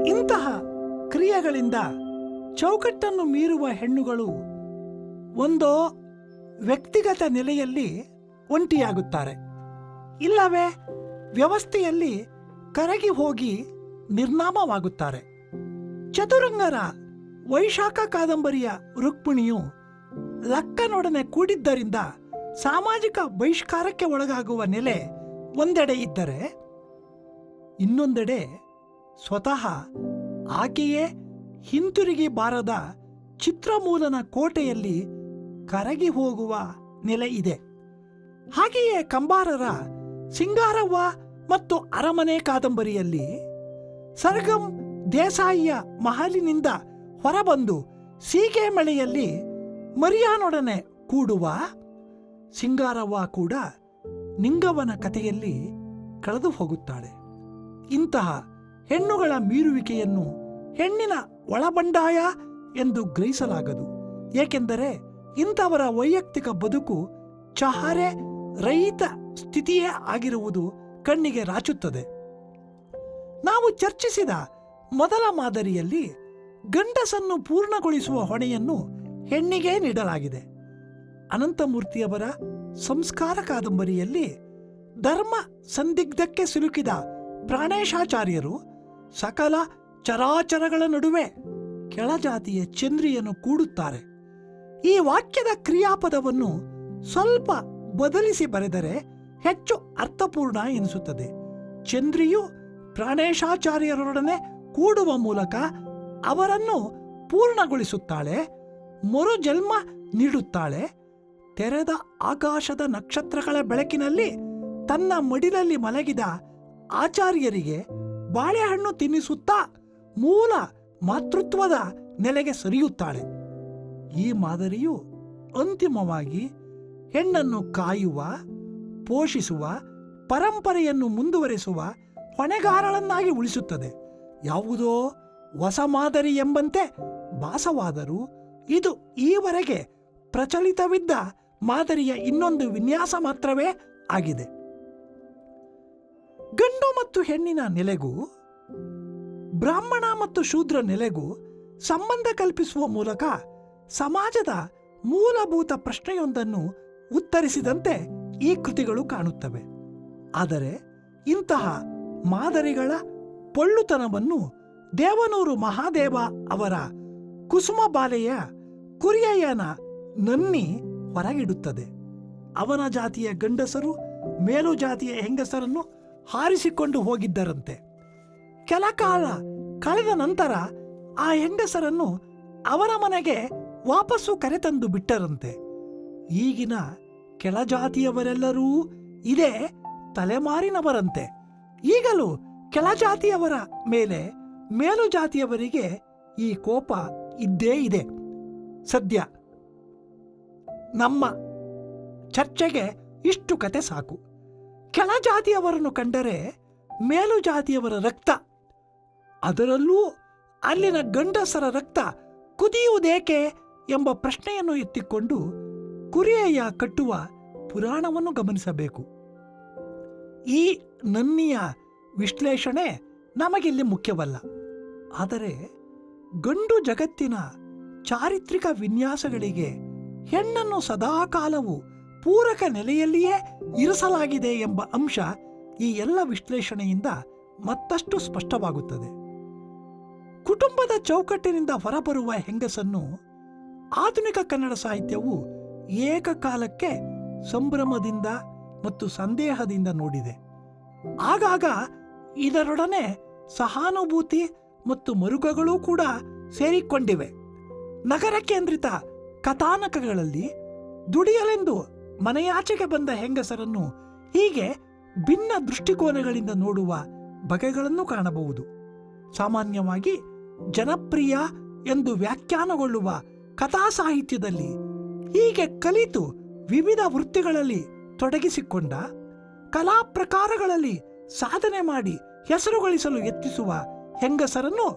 ಇಂತಹ ಕ್ರಿಯೆಗಳಿಂದ ಚೌಕಟ್ಟನ್ನು ಮೀರುವ ಹೆಣ್ಣುಗಳು ಒಂದೋ ವ್ಯಕ್ತಿಗತ ನೆಲೆಯಲ್ಲಿ ಒಂಟಿಯಾಗುತ್ತಾರೆ, ಇಲ್ಲವೇ ವ್ಯವಸ್ಥೆಯಲ್ಲಿ ಕರಗಿ ಹೋಗಿ ನಿರ್ನಾಮವಾಗುತ್ತಾರೆ. ಚತುರಂಗರ ವೈಶಾಖ ಕಾದಂಬರಿಯ ರುಕ್ಮಿಣಿಯು ಲಕ್ಕನೊಡನೆ ಕೂಡಿದ್ದರಿಂದ ಸಾಮಾಜಿಕ ಬಹಿಷ್ಕಾರಕ್ಕೆ ಒಳಗಾಗುವ ನೆಲೆ ಒಂದೆಡೆ ಇದ್ದರೆ, ಇನ್ನೊಂದೆಡೆ ಸ್ವತಃ ಆಕೆಯೇ ಹಿಂತಿರುಗಿ ಬಾರದ ಚಿತ್ರಮೂಲನ ಕೋಟೆಯಲ್ಲಿ ಕರಗಿ ಹೋಗುವ ನೆಲೆ ಇದೆ. ಹಾಗೆಯೇ ಕಂಬಾರರ ಸಿಂಗಾರವ್ವ ಮತ್ತು ಅರಮನೆ ಕಾದಂಬರಿಯಲ್ಲಿ ಸರ್ಗಂ ದೇಸಾಯಿಯ ಮಹಲಿನಿಂದ ಹೊರಬಂದು ಸೀಗೆ ಮಳೆಯಲ್ಲಿ ಮರಿಯಾನೊಡನೆ ಕೂಡುವ ಸಿಂಗಾರವ್ವ ಕೂಡ ನಿಂಗವನ ಕಥೆಯಲ್ಲಿ ಕಳೆದು ಹೋಗುತ್ತಾಳೆ. ಇಂತಹ ಹೆಣ್ಣುಗಳ ಮೀರುವಿಕೆಯನ್ನು ಹೆಣ್ಣಿನ ಒಳಬಂಡಾಯ ಎಂದು ಗ್ರಹಿಸಲಾಗದು. ಏಕೆಂದರೆ ಇಂಥವರ ವೈಯಕ್ತಿಕ ಬದುಕು ಚಹರೆ ರಹಿತ ಸ್ಥಿತಿಯೇ ಆಗಿರುವುದು ಕಣ್ಣಿಗೆ ರಾಚುತ್ತದೆ. ನಾವು ಚರ್ಚಿಸಿದ ಮೊದಲ ಮಾದರಿಯಲ್ಲಿ ಗಂಡಸನ್ನು ಪೂರ್ಣಗೊಳಿಸುವ ಹೊಣೆಯನ್ನು ಹೆಣ್ಣಿಗೆ ನೀಡಲಾಗಿದೆ. ಅನಂತಮೂರ್ತಿಯವರ ಸಂಸ್ಕಾರ ಕಾದಂಬರಿಯಲ್ಲಿ ಧರ್ಮ ಸಂದಿಗ್ಧಕ್ಕೆ ಸಿಲುಕಿದ ಪ್ರಾಣೇಶಾಚಾರ್ಯರು ಸಕಲ ಚರಾಚರಗಳ ನಡುವೆ ಕೆಳಜಾತಿಯ ಚಂದ್ರಿಯನ್ನು ಕೂಡುತ್ತಾರೆ. ಈ ವಾಕ್ಯದ ಕ್ರಿಯಾಪದವನ್ನು ಸ್ವಲ್ಪ ಬದಲಿಸಿ ಬರೆದರೆ ಹೆಚ್ಚು ಅರ್ಥಪೂರ್ಣ ಎನಿಸುತ್ತದೆ. ಚಂದ್ರಿಯು ಪ್ರಾಣೇಶಾಚಾರ್ಯರೊಡನೆ ಕೂಡುವ ಮೂಲಕ ಅವರನ್ನು ಪೂರ್ಣಗೊಳಿಸುತ್ತಾಳೆ, ಮರುಜನ್ಮ ನೀಡುತ್ತಾಳೆ. ತೆರೆದ ಆಕಾಶದ ನಕ್ಷತ್ರಗಳ ಬೆಳಕಿನಲ್ಲಿ ತನ್ನ ಮಡಿಲಲ್ಲಿ ಮಲಗಿದ ಆಚಾರ್ಯರಿಗೆ ಬಾಳೆಹಣ್ಣು ತಿನ್ನಿಸುತ್ತಾ ಮೂಲ ಮಾತೃತ್ವದ ನೆಲೆಗೆ ಸರಿಯುತ್ತಾಳೆ. ಈ ಮಾದರಿಯು ಅಂತಿಮವಾಗಿ ಹೆಣ್ಣನ್ನು ಕಾಯುವ, ಪೋಷಿಸುವ, ಪರಂಪರೆಯನ್ನು ಮುಂದುವರೆಸುವ ಹೊಣೆಗಾರಳನ್ನಾಗಿ ಉಳಿಸುತ್ತದೆ. ಯಾವುದೋ ಹೊಸ ಮಾದರಿ ಎಂಬಂತೆ ಭಾಸವಾದರೂ ಇದು ಈವರೆಗೆ ಪ್ರಚಲಿತವಿದ್ದ ಮಾದರಿಯ ಇನ್ನೊಂದು ವಿನ್ಯಾಸ ಮಾತ್ರವೇ ಆಗಿದೆ. ಗಂಡು ಮತ್ತು ಹೆಣ್ಣಿನ ನೆಲೆಗೂ ಬ್ರಾಹ್ಮಣ ಮತ್ತು ಶೂದ್ರ ನೆಲೆಗೂ ಸಂಬಂಧ ಕಲ್ಪಿಸುವ ಮೂಲಕ ಸಮಾಜದ ಮೂಲಭೂತ ಪ್ರಶ್ನೆಯೊಂದನ್ನು ಉತ್ತರಿಸಿದಂತೆ ಈ ಕೃತಿಗಳು ಕಾಣುತ್ತವೆ. ಆದರೆ ಇಂತಹ ಮಾದರಿಗಳ ಪೊಳ್ಳುತನವನ್ನು ದೇವನೂರು ಮಹಾದೇವ ಅವರ ಕುಸುಮಬಾಲೆಯ ಕುರಿಯಯ್ಯನ ನನ್ನಿ ಹೊರಗಿಡುತ್ತದೆ. ಅವನ ಜಾತಿಯ ಗಂಡಸರು ಮೇಲು ಜಾತಿಯ ಹೆಂಗಸರನ್ನು ಹಾರಿಸಿಕೊಂಡು ಹೋಗಿದ್ದರಂತೆ. ಕೆಲ ಕಾಲ ಕಳೆದ ನಂತರ ಆ ಹೆಂಗಸರನ್ನು ಅವರ ಮನೆಗೆ ವಾಪಸ್ಸು ಕರೆತಂದು ಬಿಟ್ಟರಂತೆ. ಈಗಿನ ಕೆಳಜಾತಿಯವರೆಲ್ಲರೂ ಇದೇ ತಲೆಮಾರಿನವರಂತೆ. ಈಗಲೂ ಕೆಳಜಾತಿಯವರ ಮೇಲೆ ಮೇಲು ಜಾತಿಯವರಿಗೆ ಈ ಕೋಪ ಇದ್ದೇ ಇದೆ. ಸದ್ಯ ನಮ್ಮ ಚರ್ಚೆಗೆ ಇಷ್ಟು ಕತೆ ಸಾಕು. ಕೆಳಜಾತಿಯವರನ್ನು ಕಂಡರೆ ಮೇಲು ಜಾತಿಯವರ ರಕ್ತ, ಅದರಲ್ಲೂ ಅಲ್ಲಿನ ಗಂಡಸರ ರಕ್ತ ಕುದಿಯುವುದೇಕೆ ಎಂಬ ಪ್ರಶ್ನೆಯನ್ನು ಎತ್ತಿಕೊಂಡು ಕುರಿಯಯ್ಯ ಕಟ್ಟುವ ಪುರಾಣವನ್ನು ಗಮನಿಸಬೇಕು. ಈ ನನ್ನಿಯ ವಿಶ್ಲೇಷಣೆ ನಮಗಿಲ್ಲಿ ಮುಖ್ಯವಲ್ಲ. ಆದರೆ ಗಂಡು ಜಗತ್ತಿನ ಚಾರಿತ್ರಿಕ ವಿನ್ಯಾಸಗಳಿಗೆ ಹೆಣ್ಣನ್ನು ಸದಾಕಾಲವೂ ಪೂರಕ ನೆಲೆಯಲ್ಲಿಯೇ ಇರಿಸಲಾಗಿದೆ ಎಂಬ ಅಂಶ ಈ ಎಲ್ಲ ವಿಶ್ಲೇಷಣೆಯಿಂದ ಮತ್ತಷ್ಟು ಸ್ಪಷ್ಟವಾಗುತ್ತದೆ. ಕುಟುಂಬದ ಚೌಕಟ್ಟಿನಿಂದ ಹೊರಬರುವ ಹೆಂಗಸನ್ನು ಆಧುನಿಕ ಕನ್ನಡ ಸಾಹಿತ್ಯವು ಏಕಕಾಲಕ್ಕೆ ಸಂಭ್ರಮದಿಂದ ಮತ್ತು ಸಂದೇಹದಿಂದ ನೋಡಿದೆ. ಆಗಾಗ ಇದರೊಡನೆ ಸಹಾನುಭೂತಿ ಮತ್ತು ಮರುಕಗಳೂ ಕೂಡ ಸೇರಿಕೊಂಡಿವೆ. ನಗರ ಕೇಂದ್ರಿತ ಕಥಾನಕಗಳಲ್ಲಿ ದುಡಿಯಲೆಂದು ಮನೆಯಾಚೆಗೆ ಬಂದ ಹೆಂಗಸರನ್ನು ಹೀಗೆ ಭಿನ್ನ ದೃಷ್ಟಿಕೋನಗಳಿಂದ ನೋಡುವ ಬಗೆಗಳನ್ನು ಕಾಣಬಹುದು. ಸಾಮಾನ್ಯವಾಗಿ ಜನಪ್ರಿಯ ಎಂದು ವ್ಯಾಖ್ಯಾನಗೊಳ್ಳುವ ಕಥಾ ಸಾಹಿತ್ಯದಲ್ಲಿ ಹೀಗೆ ಕಲಿತು ವಿವಿಧ ವೃತ್ತಿಗಳಲ್ಲಿ ತೊಡಗಿಸಿಕೊಂಡ, ಕಲಾ ಪ್ರಕಾರಗಳಲ್ಲಿ ಸಾಧನೆ ಮಾಡಿ ಹೆಸರು ಗಳಿಸಲು ಯತ್ನಿಸುವ ಹೆಂಗಸರನ್ನು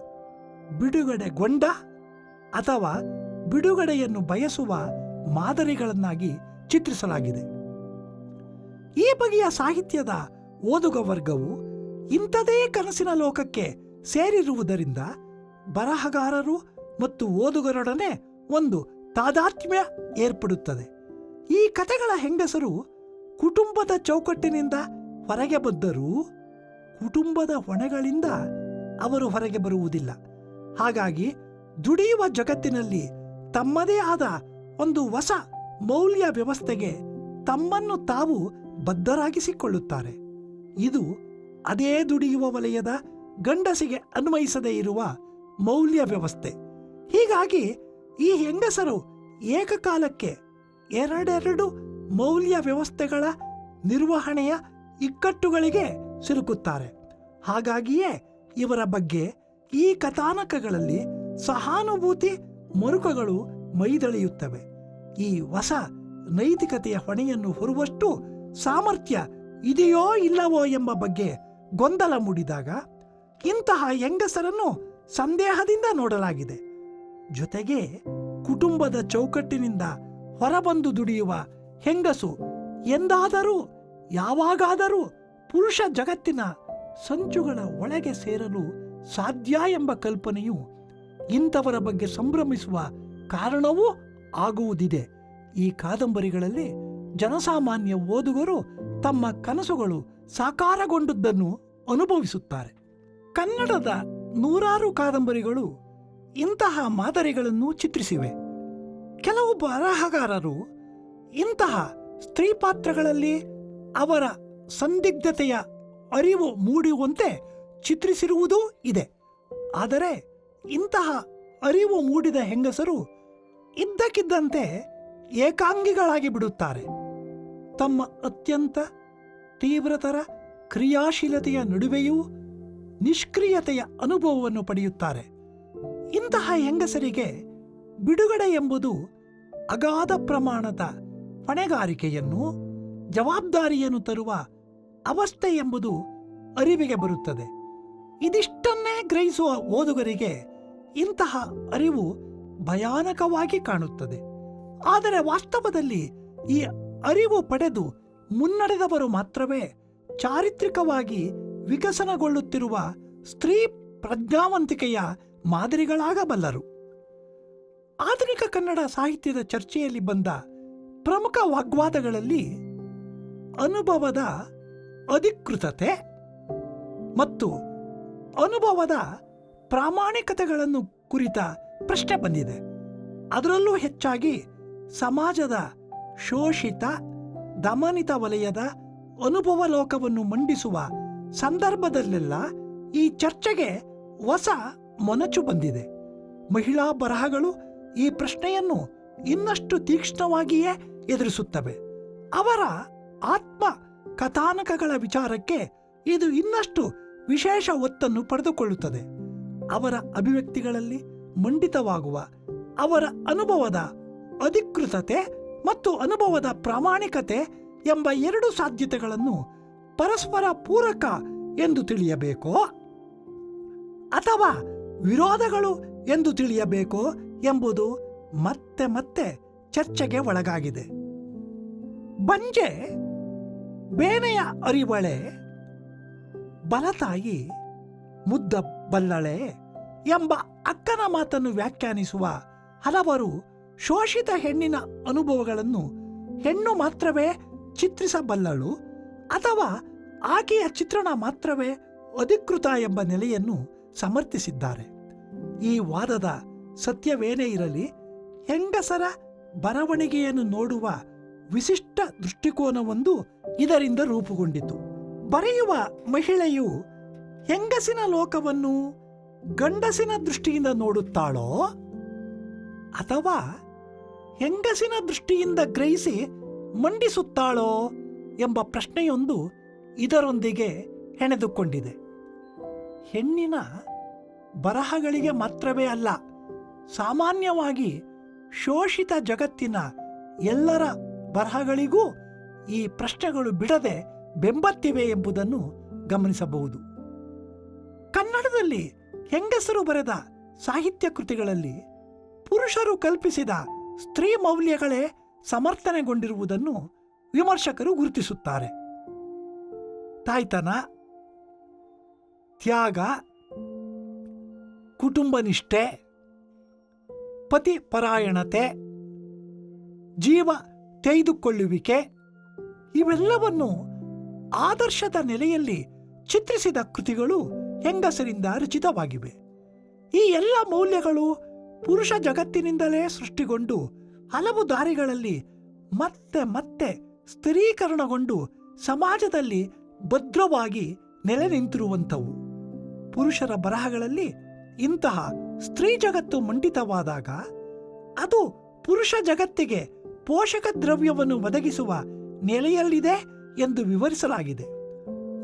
ಬಿಡುಗಡೆಗೊಂಡ ಅಥವಾ ಬಿಡುಗಡೆಯನ್ನು ಬಯಸುವ ಮಾದರಿಗಳನ್ನಾಗಿ ಚಿತ್ರಿಸಲಾಗಿದೆ. ಈ ಬಗೆಯ ಸಾಹಿತ್ಯದ ಓದುಗ ವರ್ಗವು ಇಂಥದೇ ಕನಸಿನ ಲೋಕಕ್ಕೆ ಸೇರಿರುವುದರಿಂದ ಬರಹಗಾರರು ಮತ್ತು ಓದುಗರೊಡನೆ ಒಂದು ತಾದಾತ್ಮ್ಯ ಏರ್ಪಡುತ್ತದೆ. ಈ ಕಥೆಗಳ ಹೆಂಗಸರು ಕುಟುಂಬದ ಚೌಕಟ್ಟಿನಿಂದ ಹೊರಗೆ ಬಂದರೂ ಕುಟುಂಬದ ಹೊಣೆಗಳಿಂದ ಅವರು ಹೊರಗೆ ಬರುವುದಿಲ್ಲ. ಹಾಗಾಗಿ ದುಡಿಯುವ ಜಗತ್ತಿನಲ್ಲಿ ತಮ್ಮದೇ ಆದ ಒಂದು ಹೊಸ ಮೌಲ್ಯ ವ್ಯವಸ್ಥೆಗೆ ತಮ್ಮನ್ನು ತಾವು ಬದ್ಧರಾಗಿಸಿಕೊಳ್ಳುತ್ತಾರೆ. ಇದು ಅದೇ ದುಡಿಯುವ ವಲಯದ ಗಂಡಸಿಗೆ ಅನ್ವಯಿಸದೇ ಇರುವ ಮೌಲ್ಯ ವ್ಯವಸ್ಥೆ. ಹೀಗಾಗಿ ಈ ಹೆಂಗಸರು ಏಕಕಾಲಕ್ಕೆ ಎರಡೆರಡು ಮೌಲ್ಯ ವ್ಯವಸ್ಥೆಗಳ ನಿರ್ವಹಣೆಯ ಇಕ್ಕಟ್ಟುಗಳಿಗೆ ಸಿಲುಕುತ್ತಾರೆ. ಹಾಗಾಗಿಯೇ ಇವರ ಬಗ್ಗೆ ಈ ಕಥಾನಕಗಳಲ್ಲಿ ಸಹಾನುಭೂತಿ ಮರುಕಗಳು ಮೈದಳೆಯುತ್ತವೆ. ಈ ಹೊಸ ನೈತಿಕತೆಯ ಹೊಣೆಯನ್ನು ಹೊರುವಷ್ಟು ಸಾಮರ್ಥ್ಯ ಇದೆಯೋ ಇಲ್ಲವೋ ಎಂಬ ಬಗ್ಗೆ ಗೊಂದಲ ಮೂಡಿದಾಗ ಇಂತಹ ಹೆಂಗಸರನ್ನು ಸಂದೇಹದಿಂದ ನೋಡಲಾಗಿದೆ. ಜೊತೆಗೆ ಕುಟುಂಬದ ಚೌಕಟ್ಟಿನಿಂದ ಹೊರಬಂದು ದುಡಿಯುವ ಹೆಂಗಸು ಎಂದಾದರೂ ಯಾವಾಗಾದರೂ ಪುರುಷ ಜಗತ್ತಿನ ಸಂಚುಗಳ ಒಳಗೆ ಸೇರಲು ಸಾಧ್ಯ ಎಂಬ ಕಲ್ಪನೆಯು ಇಂಥವರ ಬಗ್ಗೆ ಸಂಭ್ರಮಿಸುವ ಕಾರಣವೂ ಆಗುವುದಿದೆ. ಈ ಕಾದಂಬರಿಗಳಲ್ಲಿ ಜನಸಾಮಾನ್ಯ ಓದುಗರು ತಮ್ಮ ಕನಸುಗಳು ಸಾಕಾರಗೊಂಡದ್ದನ್ನು ಅನುಭವಿಸುತ್ತಾರೆ. ಕನ್ನಡದ ನೂರಾರು ಕಾದಂಬರಿಗಳು ಇಂತಹ ಮಾದರಿಗಳನ್ನು ಚಿತ್ರಿಸಿವೆ. ಕೆಲವು ಬರಹಗಾರರು ಇಂತಹ ಸ್ತ್ರೀ ಪಾತ್ರಗಳಲ್ಲಿ ಅವರ ಸಂದಿಗ್ಧತೆಯ ಅರಿವು ಮೂಡುವಂತೆ ಚಿತ್ರಿಸಿರುವುದೂ ಇದೆ. ಆದರೆ ಇಂತಹ ಅರಿವು ಮೂಡಿದ ಹೆಂಗಸರು ಇದ್ದಕ್ಕಿದ್ದಂತೆ ಏಕಾಂಗಿಗಳಾಗಿ ಬಿಡುತ್ತಾರೆ. ತಮ್ಮ ಅತ್ಯಂತ ತೀವ್ರತರ ಕ್ರಿಯಾಶೀಲತೆಯ ನಡುವೆಯೂ ನಿಷ್ಕ್ರಿಯತೆಯ ಅನುಭವವನ್ನು ಪಡೆಯುತ್ತಾರೆ. ಇಂತಹ ಹೆಂಗಸರಿಗೆ ಬಿಡುಗಡೆ ಎಂಬುದು ಅಗಾಧ ಪ್ರಮಾಣದ ಹೊಣೆಗಾರಿಕೆಯನ್ನು, ಜವಾಬ್ದಾರಿಯನ್ನು ತರುವ ಅವಸ್ಥೆ ಎಂಬುದು ಅರಿವಿಗೆ ಬರುತ್ತದೆ. ಇದಿಷ್ಟನ್ನೇ ಗ್ರಹಿಸುವ ಓದುಗರಿಗೆ ಇಂತಹ ಅರಿವು ಭಯಾನಕವಾಗಿ ಕಾಣುತ್ತದೆ. ಆದರೆ ವಾಸ್ತವದಲ್ಲಿ ಈ ಅರಿವು ಪಡೆದು ಮುನ್ನಡೆದವರು ಮಾತ್ರವೇ ಚಾರಿತ್ರಿಕವಾಗಿ ವಿಕಸನಗೊಳ್ಳುತ್ತಿರುವ ಸ್ತ್ರೀ ಪ್ರಜ್ಞಾವಂತಿಕೆಯ ಮಾದರಿಗಳಾಗಬಲ್ಲರು. ಆಧುನಿಕ ಕನ್ನಡ ಸಾಹಿತ್ಯದ ಚರ್ಚೆಯಲ್ಲಿ ಬಂದ ಪ್ರಮುಖ ವಾಗ್ವಾದಗಳಲ್ಲಿ ಅನುಭವದ ಅಧಿಕೃತತೆ ಮತ್ತು ಅನುಭವದ ಪ್ರಾಮಾಣಿಕತೆಗಳನ್ನು ಕುರಿತ ಪ್ರಶ್ನೆ ಬಂದಿದೆ. ಅದರಲ್ಲೂ ಹೆಚ್ಚಾಗಿ ಸಮಾಜದ ಶೋಷಿತ ದಮನಿತ ವಲಯದ ಅನುಭವ ಲೋಕವನ್ನು ಮಂಡಿಸುವ ಸಂದರ್ಭದಲ್ಲೆಲ್ಲ ಈ ಚರ್ಚೆಗೆ ಹೊಸ ಮೊನಚು ಬಂದಿದೆ. ಮಹಿಳಾ ಬರಹಗಳು ಈ ಪ್ರಶ್ನೆಯನ್ನು ಇನ್ನಷ್ಟು ತೀಕ್ಷ್ಣವಾಗಿಯೇ ಎದುರಿಸುತ್ತವೆ. ಅವರ ಆತ್ಮ ಕಥಾನಕಗಳ ವಿಚಾರಕ್ಕೆ ಇದು ಇನ್ನಷ್ಟು ವಿಶೇಷ ಒತ್ತನ್ನು ಪಡೆದುಕೊಳ್ಳುತ್ತದೆ. ಅವರ ಅಭಿವ್ಯಕ್ತಿಗಳಲ್ಲಿ ಮಂಡಿತವಾಗುವ ಅವರ ಅನುಭವದ ಅಧಿಕೃತತೆ ಮತ್ತು ಅನುಭವದ ಪ್ರಾಮಾಣಿಕತೆ ಎಂಬ ಎರಡು ಸಾಧ್ಯತೆಗಳನ್ನು ಪರಸ್ಪರ ಪೂರಕ ಎಂದು ತಿಳಿಯಬೇಕೋ ಅಥವಾ ವಿರೋಧಗಳು ಎಂದು ತಿಳಿಯಬೇಕೋ ಎಂಬುದು ಮತ್ತೆ ಮತ್ತೆ ಚರ್ಚೆಗೆ ಒಳಗಾಗಿದೆ. ಬಂಜೆ, ಬೇನೆಯ ಅರಿವಳೆ, ಬಲತಾಯಿ ಮುದ್ದ ಬಲ್ಲಳೆ ಎಂಬ ಅಕ್ಕನ ಮಾತನ್ನು ವ್ಯಾಖ್ಯಾನಿಸುವ ಹಲವರು ಶೋಷಿತ ಹೆಣ್ಣಿನ ಅನುಭವಗಳನ್ನು ಹೆಣ್ಣು ಮಾತ್ರವೇ ಚಿತ್ರಿಸಬಲ್ಲಳು ಅಥವಾ ಆಕೆಯ ಚಿತ್ರಣ ಮಾತ್ರವೇ ಅಧಿಕೃತ ಎಂಬ ನೆಲೆಯನ್ನು ಸಮರ್ಥಿಸಿದ್ದಾರೆ. ಈ ವಾದದ ಸತ್ಯವೇನೇ ಇರಲಿ, ಹೆಂಗಸರ ಬರವಣಿಗೆಯನ್ನು ನೋಡುವ ವಿಶಿಷ್ಟ ದೃಷ್ಟಿಕೋನವೊಂದು ಇದರಿಂದ ರೂಪುಗೊಂಡಿತು. ಬರೆಯುವ ಮಹಿಳೆಯು ಹೆಂಗಸಿನ ಲೋಕವನ್ನು ಗಂಡಸಿನ ದೃಷ್ಟಿಯಿಂದ ನೋಡುತ್ತಾಳೋ ಅಥವಾ ಹೆಂಗಸಿನ ದೃಷ್ಟಿಯಿಂದ ಗ್ರಹಿಸಿ ಮಂಡಿಸುತ್ತಾಳೋ ಎಂಬ ಪ್ರಶ್ನೆಯೊಂದು ಇದರೊಂದಿಗೆ ಹೆಣೆದುಕೊಂಡಿದೆ. ಹೆಣ್ಣಿನ ಬರಹಗಳಿಗೆ ಮಾತ್ರವೇ ಅಲ್ಲ, ಸಾಮಾನ್ಯವಾಗಿ ಶೋಷಿತ ಜಗತ್ತಿನ ಎಲ್ಲರ ಬರಹಗಳಿಗೂ ಈ ಪ್ರಶ್ನೆಗಳು ಬಿಡದೆ ಬೆಂಬತ್ತಿವೆ ಎಂಬುದನ್ನು ಗಮನಿಸಬಹುದು. ಕನ್ನಡದಲ್ಲಿ ಹೆಂಗಸರು ಬರೆದ ಸಾಹಿತ್ಯ ಕೃತಿಗಳಲ್ಲಿ ಪುರುಷರು ಕಲ್ಪಿಸಿದ ಸ್ತ್ರೀ ಮೌಲ್ಯಗಳೇ ಸಮರ್ಥನೆಗೊಂಡಿರುವುದನ್ನು ವಿಮರ್ಶಕರು ಗುರುತಿಸುತ್ತಾರೆ. ತಾಯ್ತನ, ತ್ಯಾಗ, ಕುಟುಂಬ ನಿಷ್ಠೆ, ಪತಿ ಪರಾಯಣತೆ, ಜೀವ ತೆಗೆದುಕೊಳ್ಳುವಿಕೆ ಇವೆಲ್ಲವನ್ನು ಆದರ್ಶದ ನೆಲೆಯಲ್ಲಿ ಚಿತ್ರಿಸಿದ ಕೃತಿಗಳು ಹೆಂಗಸರಿಂದ ರಚಿತವಾಗಿವೆ. ಈ ಎಲ್ಲ ಮೌಲ್ಯಗಳು ಪುರುಷ ಜಗತ್ತಿನಿಂದಲೇ ಸೃಷ್ಟಿಗೊಂಡು ಹಲವು ದಾರಿಗಳಲ್ಲಿ ಮತ್ತೆ ಮತ್ತೆ ಸ್ಥಿರೀಕರಣಗೊಂಡು ಸಮಾಜದಲ್ಲಿ ಭದ್ರವಾಗಿ ನೆಲೆ ನಿಂತಿರುವಂಥವು. ಪುರುಷರ ಬರಹಗಳಲ್ಲಿ ಇಂತಹ ಸ್ತ್ರೀ ಜಗತ್ತು ಮಂಡಿತವಾದಾಗ ಅದು ಪುರುಷ ಜಗತ್ತಿಗೆ ಪೋಷಕ ದ್ರವ್ಯವನ್ನು ಒದಗಿಸುವ ನೆಲೆಯಲ್ಲಿದೆ ಎಂದು ವಿವರಿಸಲಾಗಿದೆ.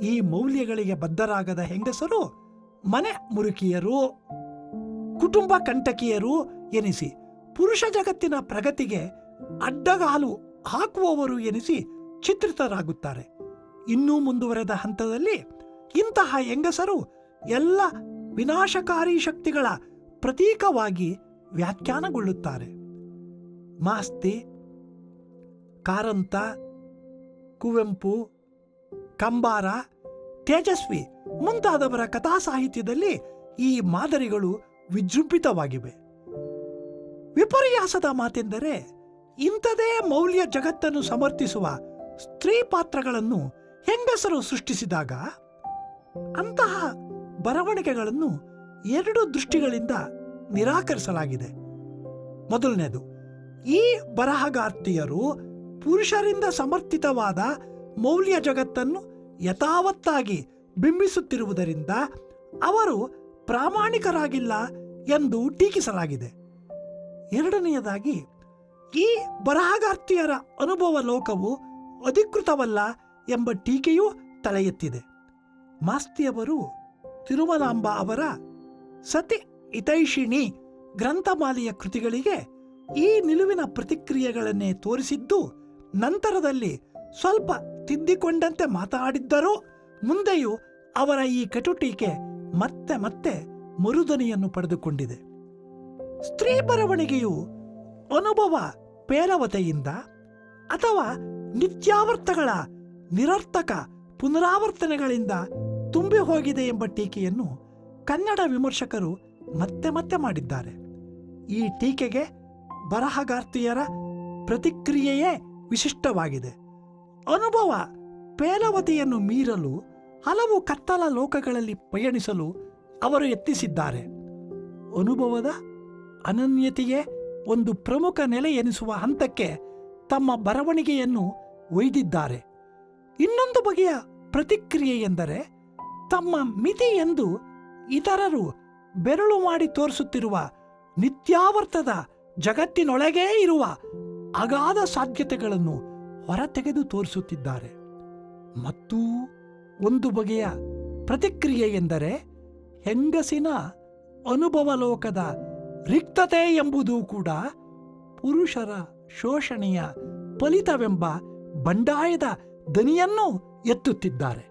ಈ ಮೌಲ್ಯಗಳಿಗೆ ಬದ್ಧರಾಗದ ಹೆಂಗಸರು ಮನೆ ಮುರುಕಿಯರು, ಕುಟುಂಬ ಕಂಟಕಿಯರು ಎನಿಸಿ ಪುರುಷ ಜಗತ್ತಿನ ಪ್ರಗತಿಗೆ ಅಡ್ಡಗಾಲು ಹಾಕುವವರು ಎನಿಸಿ ಚಿತ್ರಿತರಾಗುತ್ತಾರೆ. ಇನ್ನೂ ಮುಂದುವರೆದ ಹಂತದಲ್ಲಿ ಇಂತಹ ಹೆಂಗಸರು ಎಲ್ಲ ವಿನಾಶಕಾರಿ ಶಕ್ತಿಗಳ ಪ್ರತೀಕವಾಗಿ ವ್ಯಾಖ್ಯಾನಗೊಳ್ಳುತ್ತಾರೆ. ಮಾಸ್ತಿ, ಕಾರಂತ, ಕುವೆಂಪು, ಕಂಬಾರ, ತೇಜಸ್ವಿ ಮುಂತಾದವರ ಕಥಾ ಸಾಹಿತ್ಯದಲ್ಲಿ ಈ ಮಾದರಿಗಳು ವಿಜೃಂಭಿತವಾಗಿವೆ. ವಿಪರ್ಯಾಸದ ಮಾತೆಂದರೆ ಇಂಥದೇ ಮೌಲ್ಯ ಜಗತ್ತನ್ನು ಸಮರ್ಥಿಸುವ ಸ್ತ್ರೀ ಪಾತ್ರಗಳನ್ನು ಹೆಂಗಸರು ಸೃಷ್ಟಿಸಿದಾಗ ಅಂತಹ ಬರವಣಿಗೆಗಳನ್ನು ಎರಡು ದೃಷ್ಟಿಗಳಿಂದ ನಿರಾಕರಿಸಲಾಗಿದೆ. ಮೊದಲನೇದು, ಈ ಬರಹಗಾರ್ತಿಯರು ಪುರುಷರಿಂದ ಸಮರ್ಥಿತವಾದ ಮೌಲ್ಯ ಜಗತ್ತನ್ನು ಯಥಾವತ್ತಾಗಿ ಬಿಂಬಿಸುತ್ತಿರುವುದರಿಂದ ಅವರು ಪ್ರಾಮಾಣಿಕರಾಗಿಲ್ಲ ಎಂದು ಟೀಕಿಸಲಾಗಿದೆ. ಎರಡನೆಯದಾಗಿ, ಈ ಬರಹಗಾರ್ತಿಯರ ಅನುಭವ ಲೋಕವು ಅಧಿಕೃತವಲ್ಲ ಎಂಬ ಟೀಕೆಯೂ ತಲೆ ಎತ್ತಿದೆ. ಮಾಸ್ತಿಯವರು ತಿರುಮಲಾಂಬ ಅವರ ಸತಿ ಹಿತೈಷಿಣಿ ಗ್ರಂಥಮಾಲೆಯ ಕೃತಿಗಳಿಗೆ ಈ ನಿಲುವಿನ ಪ್ರತಿಕ್ರಿಯೆಗಳನ್ನೇ ತೋರಿಸಿದ್ದು, ನಂತರದಲ್ಲಿ ಸ್ವಲ್ಪ ತಿದ್ದಿಕೊಂಡಂತೆ ಮಾತಾಡಿದ್ದರೂ ಮುಂದೆಯೂ ಅವರ ಈ ಕಟು ಟೀಕೆ ಮತ್ತೆ ಮತ್ತೆ ಮರುದನಿಯನ್ನು ಪಡೆದುಕೊಂಡಿದೆ. ಸ್ತ್ರೀ ಬರವಣಿಗೆಯು ಅನುಭವ ಪೇಲವತೆಯಿಂದ ಅಥವಾ ನಿತ್ಯಾವರ್ತಗಳ ನಿರರ್ಥಕ ಪುನರಾವರ್ತನೆಗಳಿಂದ ತುಂಬಿ ಹೋಗಿದೆ ಎಂಬ ಟೀಕೆಯನ್ನು ಕನ್ನಡ ವಿಮರ್ಶಕರು ಮತ್ತೆ ಮತ್ತೆ ಮಾಡಿದ್ದಾರೆ. ಈ ಟೀಕೆಗೆ ಬರಹಗಾರ್ತಿಯರ ಪ್ರತಿಕ್ರಿಯೆಯೇ ವಿಶಿಷ್ಟವಾಗಿದೆ. ಅನುಭವ ಪೇಲವತೆಯನ್ನು ಮೀರಲು ಹಲವು ಕತ್ತಲ ಲೋಕಗಳಲ್ಲಿ ಪಯಣಿಸಲು ಅವರು ಯತ್ನಿಸಿದ್ದಾರೆ. ಅನುಭವದ ಅನನ್ಯತೆಯೇ ಒಂದು ಪ್ರಮುಖ ನೆಲೆ ಎನಿಸುವ ಹಂತಕ್ಕೆ ತಮ್ಮ ಬರವಣಿಗೆಯನ್ನು ಒಯ್ದಿದ್ದಾರೆ. ಇನ್ನೊಂದು ಬಗೆಯ ಪ್ರತಿಕ್ರಿಯೆ ಎಂದರೆ ತಮ್ಮ ಮಿತಿ ಎಂದು ಇತರರು ಬೆರಳು ಮಾಡಿ ತೋರಿಸುತ್ತಿರುವ ನಿತ್ಯಾವರ್ತದ ಜಗತ್ತಿನೊಳಗೇ ಇರುವ ಅಗಾಧ ಸಾಧ್ಯತೆಗಳನ್ನು ಹೊರತೆಗೆದು ತೋರಿಸುತ್ತಿದ್ದಾರೆ. ಮತ್ತು ಒಂದು ಬಗೆಯ ಪ್ರತಿಕ್ರಿಯೆ ಎಂದರೆ ಹೆಂಗಸಿನ ಅನುಭವ ಲೋಕದ ರಿಕ್ತತೆ ಎಂಬುದು ಕೂಡ ಪುರುಷರ ಶೋಷಣೆಯ ಫಲಿತವೆಂಬ ಬಂಡಾಯದ ದನಿಯನ್ನು ಎತ್ತುತ್ತಿದ್ದಾರೆ.